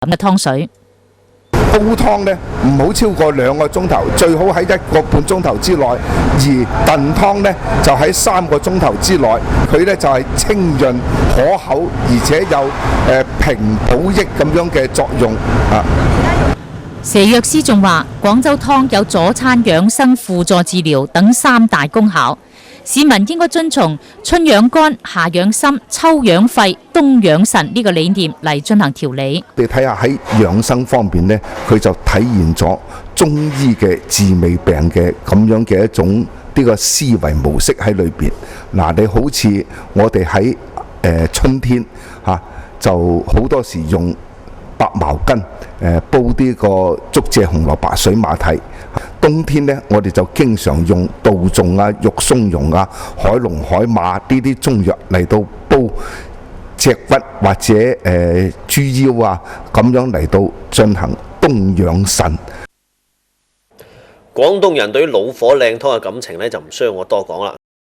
嘅湯水。煲湯呢唔好超過2個鐘頭，最好喺1個半鐘頭之內；而燉湯呢就喺3個鐘頭之內。佢呢就係清潤可口，而且有平補益咁樣嘅作用啊。佘藥師仲話，廣州湯有佐餐養生、輔助治療等3大功效，市民應該遵從春養肝、夏養心、秋養肺、冬養腎呢個理念嚟進行調理。你睇下喺養生方面呢，佢就體現咗中醫嘅治未病嘅咁樣嘅一種呢個思維模式喺裏邊。嗱，你好似我哋喺春天就好多時用白茅根煲呢個竹蔗紅蘿蔔水馬蹄。冬天呢，我哋就經常用杜仲啊、玉松茸啊、海龍、海馬呢啲中藥嚟到煲脊骨或者豬腰啊，咁樣嚟到進行冬養腎。廣東人對於老火靚湯嘅感情呢，就唔需要我多講啦。